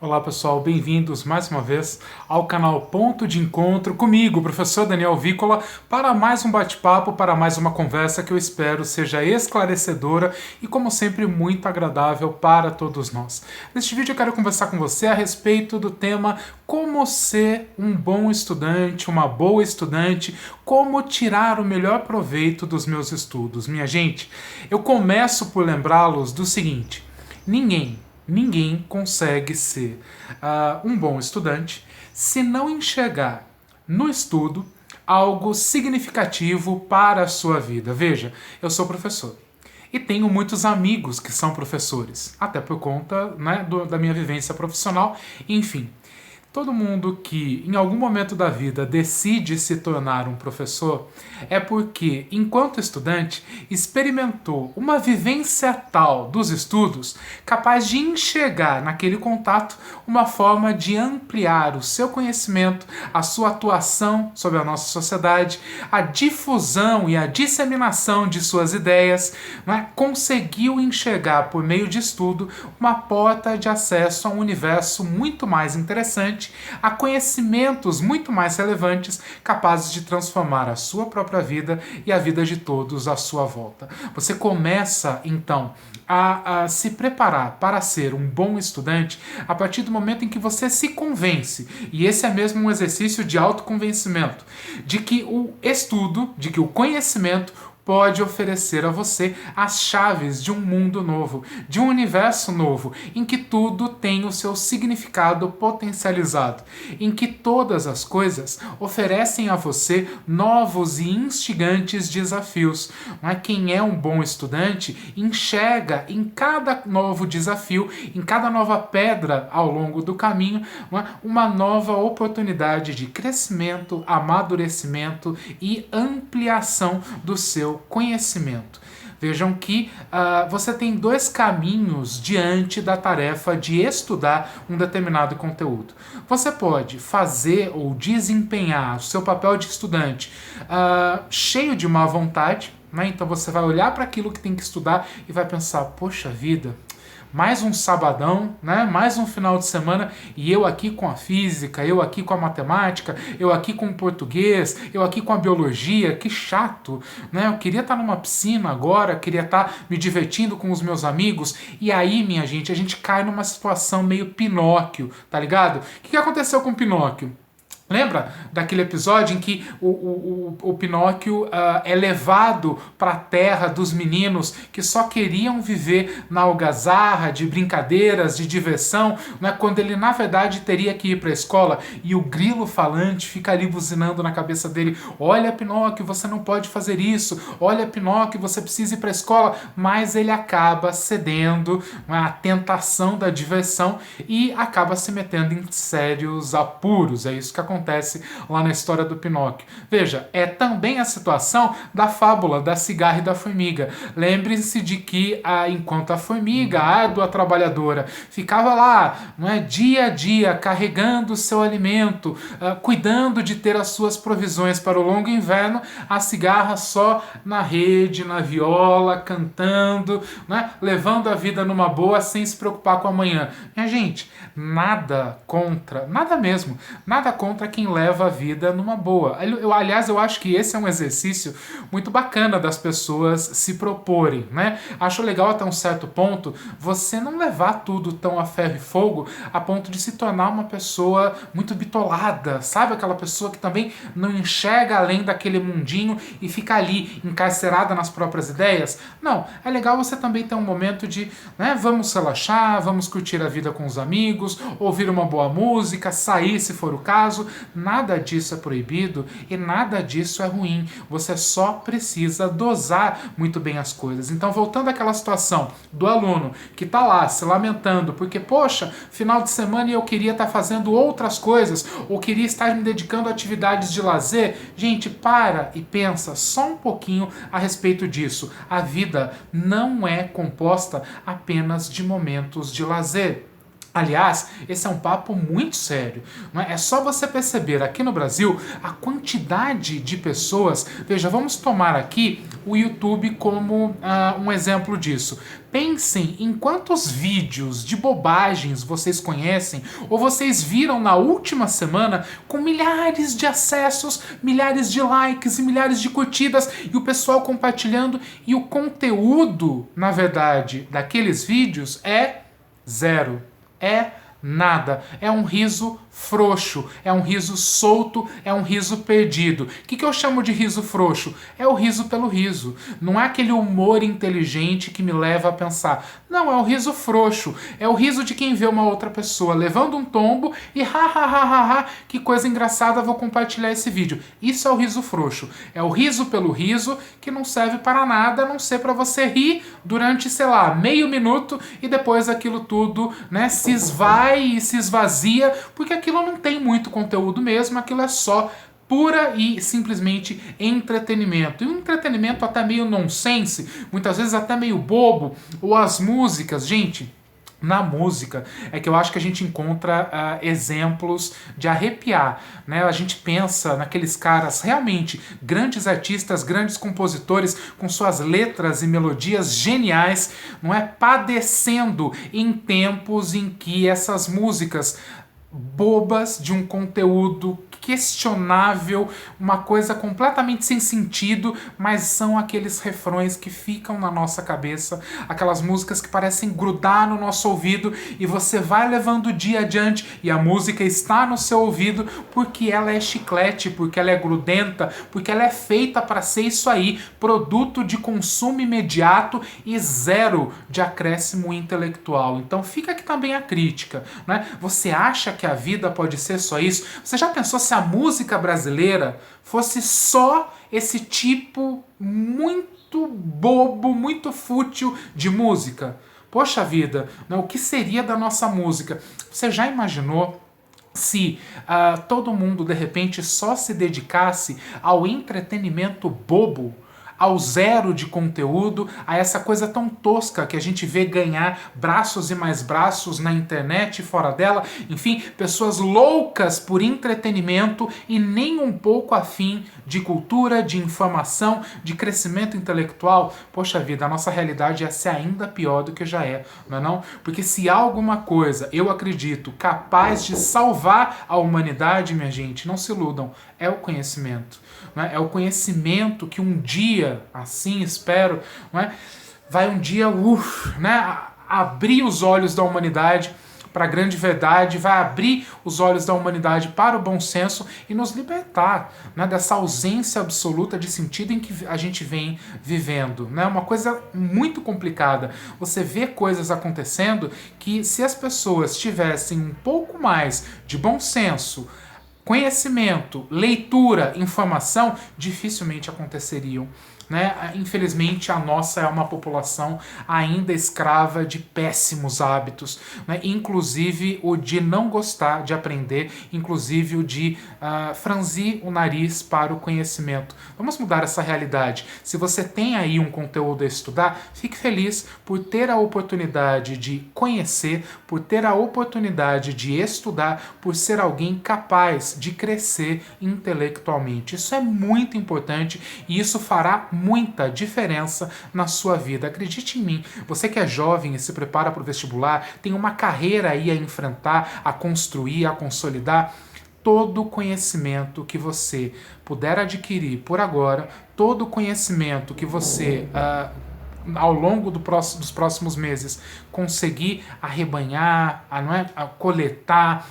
Olá pessoal, bem-vindos mais uma vez ao canal Ponto de Encontro comigo, professor Daniel Vícola, para mais um bate-papo, para mais uma conversa que eu espero seja esclarecedora e, como sempre, muito agradável para todos nós. Neste vídeo eu quero conversar com você a respeito do tema como ser um bom estudante, uma boa estudante, como tirar o melhor proveito dos meus estudos. Minha gente, eu começo por lembrá-los do seguinte: Ninguém consegue ser um bom estudante se não enxergar no estudo algo significativo para a sua vida. Veja, eu sou professor e tenho muitos amigos que são professores, até por conta, né, da minha vivência profissional, enfim. Todo mundo que em algum momento da vida decide se tornar um professor é porque, enquanto estudante, experimentou uma vivência tal dos estudos capaz de enxergar naquele contato uma forma de ampliar o seu conhecimento, a sua atuação sobre a nossa sociedade, a difusão e a disseminação de suas ideias, né? Conseguiu enxergar por meio de estudo uma porta de acesso a um universo muito mais interessante, a conhecimentos muito mais relevantes, capazes de transformar a sua própria vida e a vida de todos à sua volta. Você começa, então, a se preparar para ser um bom estudante a partir do momento em que você se convence, e esse é mesmo um exercício de autoconvencimento, de que o estudo, de que o conhecimento pode oferecer a você as chaves de um mundo novo, de um universo novo, em que tudo tem o seu significado potencializado, em que todas as coisas oferecem a você novos e instigantes desafios. Quem é um bom estudante enxerga em cada novo desafio, em cada nova pedra ao longo do caminho, uma nova oportunidade de crescimento, amadurecimento e ampliação do seu conhecimento. Vejam que você tem dois caminhos diante da tarefa de estudar um determinado conteúdo. Você pode fazer ou desempenhar o seu papel de estudante cheio de má vontade, né? Então você vai olhar para aquilo que tem que estudar e vai pensar, poxa vida, mais um sabadão, né? Mais um final de semana e eu aqui com a física, eu aqui com a matemática, eu aqui com o português, eu aqui com a biologia, que chato, né? Eu queria estar numa piscina agora, queria estar me divertindo com os meus amigos. E aí, minha gente, a gente cai numa situação meio Pinóquio, tá ligado? O que aconteceu com Pinóquio? Lembra daquele episódio em que o Pinóquio é levado para a terra dos meninos que só queriam viver na algazarra de brincadeiras, de diversão, né, quando ele na verdade teria que ir para a escola, e o grilo falante fica ali buzinando na cabeça dele: olha, Pinóquio, você não pode fazer isso, olha, Pinóquio, você precisa ir para a escola, mas ele acaba cedendo à tentação da diversão e acaba se metendo em sérios apuros. É isso que acontece lá na história do Pinóquio. Veja, é também a situação da fábula da cigarra e da formiga. Lembre-se de que, enquanto a formiga, a árdua trabalhadora, ficava lá, não é, dia a dia, carregando o seu alimento, cuidando de ter as suas provisões para o longo inverno, a cigarra só na rede, na viola, cantando, né, levando a vida numa boa, sem se preocupar com amanhã. Minha gente, nada contra, nada mesmo, nada contra quem leva a vida numa boa. Aliás, eu acho que esse é um exercício muito bacana das pessoas se proporem, né? Acho legal até um certo ponto você não levar tudo tão a ferro e fogo a ponto de se tornar uma pessoa muito bitolada, sabe? Aquela pessoa que também não enxerga além daquele mundinho e fica ali encarcerada nas próprias ideias. Não, é legal você também ter um momento de, né, vamos relaxar, vamos curtir a vida com os amigos, ouvir uma boa música, sair se for o caso. Nada disso é proibido e nada disso é ruim. Você só precisa dosar muito bem as coisas. Então, voltando àquela situação do aluno que está lá se lamentando porque, poxa, final de semana eu queria estar fazendo outras coisas ou queria estar me dedicando a atividades de lazer. Gente, para e pensa só um pouquinho a respeito disso. A vida não é composta apenas de momentos de lazer. Aliás, esse é um papo muito sério. Não é? É só você perceber aqui no Brasil a quantidade de pessoas. Veja, vamos tomar aqui o YouTube como um exemplo disso. Pensem em quantos vídeos de bobagens vocês conhecem ou vocês viram na última semana com milhares de acessos, milhares de likes e milhares de curtidas e o pessoal compartilhando, e o conteúdo, na verdade, daqueles vídeos é zero. É nada. É um riso frouxo, é um riso solto, é um riso perdido. O que eu chamo de riso frouxo? É o riso pelo riso. Não é aquele humor inteligente que me leva a pensar. Não, é o riso frouxo. É o riso de quem vê uma outra pessoa levando um tombo e ha, que coisa engraçada, vou compartilhar esse vídeo. Isso é o riso frouxo. É o riso pelo riso que não serve para nada, a não ser para você rir durante, sei lá, meio minuto e depois aquilo tudo, né, se esvai e se esvazia, porque aquilo não tem muito conteúdo mesmo, aquilo é só pura e simplesmente entretenimento. E um entretenimento até meio nonsense, muitas vezes até meio bobo, ou as músicas, gente. Na música é que eu acho que a gente encontra exemplos de arrepiar, né? A gente pensa naqueles caras realmente grandes artistas, grandes compositores com suas letras e melodias geniais, não é? Padecendo em tempos em que essas músicas bobas de um conteúdo questionável, uma coisa completamente sem sentido, mas são aqueles refrões que ficam na nossa cabeça, aquelas músicas que parecem grudar no nosso ouvido e você vai levando o dia adiante e a música está no seu ouvido porque ela é chiclete, porque ela é grudenta, porque ela é feita para ser isso aí, produto de consumo imediato e zero de acréscimo intelectual. Então fica aqui também a crítica, né? Você acha que a vida pode ser só isso? Você já pensou se a música brasileira fosse só esse tipo muito bobo, muito fútil de música? Poxa vida, né? O que seria da nossa música? Você já imaginou se todo mundo de repente só se dedicasse ao entretenimento bobo? Ao zero de conteúdo, a essa coisa tão tosca que a gente vê ganhar braços e mais braços na internet e fora dela, enfim, pessoas loucas por entretenimento e nem um pouco afim de cultura, de informação, de crescimento intelectual. Poxa vida, a nossa realidade ia ser ainda pior do que já é, não é não? Porque se há alguma coisa, eu acredito, capaz de salvar a humanidade, minha gente, não se iludam, é o conhecimento. Não é? É o conhecimento que um dia, assim espero, não é? Vai um dia né, abrir os olhos da humanidade para a grande verdade, vai abrir os olhos da humanidade para o bom senso e nos libertar, né, dessa ausência absoluta de sentido em que a gente vem vivendo. É, né? Uma coisa muito complicada. Você vê coisas acontecendo que, se as pessoas tivessem um pouco mais de bom senso, conhecimento, leitura, informação, dificilmente aconteceriam. Né? Infelizmente, a nossa é uma população ainda escrava de péssimos hábitos, né? Inclusive o de não gostar de aprender, inclusive o de franzir o nariz para o conhecimento. Vamos mudar essa realidade. Se você tem aí um conteúdo a estudar, fique feliz por ter a oportunidade de conhecer, por ter a oportunidade de estudar, por ser alguém capaz de crescer intelectualmente. Isso é muito importante e isso fará muita diferença na sua vida. Acredite em mim, você que é jovem e se prepara para o vestibular, tem uma carreira aí a enfrentar, a construir, a consolidar. Todo conhecimento que você puder adquirir por agora, todo conhecimento que você ao longo dos próximos meses conseguir arrebanhar, a coletar,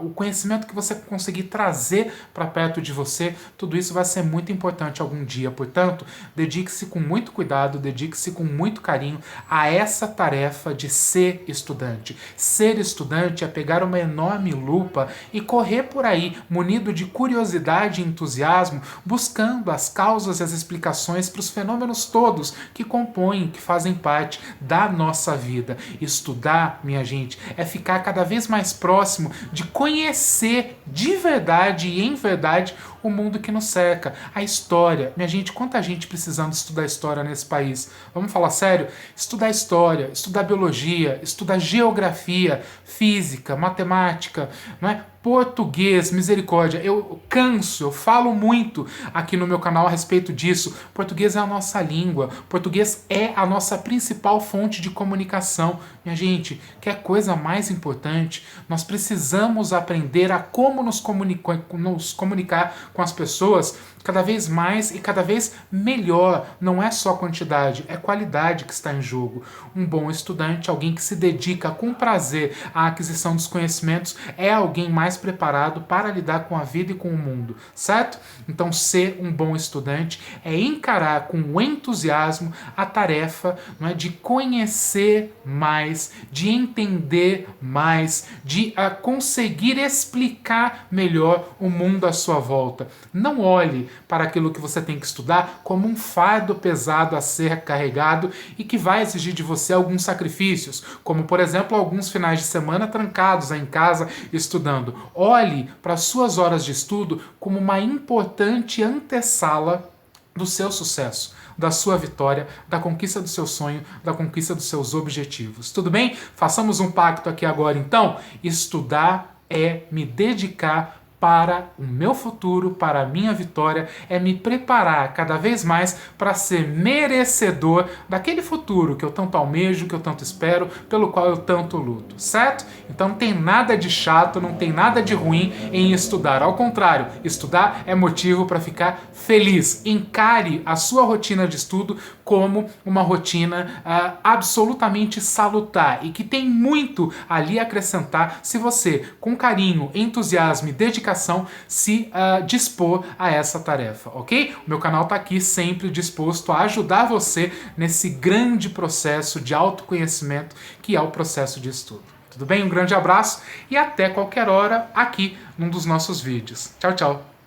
o conhecimento que você conseguir trazer para perto de você, tudo isso vai ser muito importante algum dia. Portanto, dedique-se com muito cuidado, dedique-se com muito carinho a essa tarefa de ser estudante. Ser estudante é pegar uma enorme lupa e correr por aí, munido de curiosidade e entusiasmo, buscando as causas e as explicações para os fenômenos todos que compõem, que fazem parte da nossa vida. Estudar, minha gente, é ficar cada vez mais próximo de conhecer de verdade e em verdade o mundo que nos cerca, a história. Minha gente, quanta gente precisando estudar história nesse país? Vamos falar sério? Estudar história, estudar biologia, estudar geografia, física, matemática, não é? Português, misericórdia, eu canso, eu falo muito aqui no meu canal a respeito disso. Português é a nossa língua, português é a nossa principal fonte de comunicação. Minha gente, quer coisa mais importante? Nós precisamos aprender a como nos comunicar com as pessoas cada vez mais e cada vez melhor. Não é só quantidade, é qualidade que está em jogo. Um bom estudante, alguém que se dedica com prazer à aquisição dos conhecimentos, é alguém mais preparado para lidar com a vida e com o mundo, certo? Então, ser um bom estudante é encarar com entusiasmo a tarefa, não é, de conhecer mais, de entender mais, de conseguir explicar melhor o mundo à sua volta. Não olhe para aquilo que você tem que estudar como um fardo pesado a ser carregado e que vai exigir de você alguns sacrifícios, como, por exemplo, alguns finais de semana trancados em casa estudando. Olhe para as suas horas de estudo como uma importante antessala do seu sucesso, da sua vitória, da conquista do seu sonho, da conquista dos seus objetivos. Tudo bem? Façamos um pacto aqui agora, então. Estudar é me dedicar para o meu futuro, para a minha vitória, é me preparar cada vez mais para ser merecedor daquele futuro que eu tanto almejo, que eu tanto espero, pelo qual eu tanto luto, certo? Então não tem nada de chato, não tem nada de ruim em estudar. Ao contrário, estudar é motivo para ficar feliz. Encare a sua rotina de estudo como uma rotina absolutamente salutar e que tem muito ali a acrescentar se você, com carinho, entusiasmo e dedicação, se dispor a essa tarefa, ok? O meu canal está aqui sempre disposto a ajudar você nesse grande processo de autoconhecimento que é o processo de estudo. Tudo bem? Um grande abraço e até qualquer hora aqui num dos nossos vídeos. Tchau, tchau!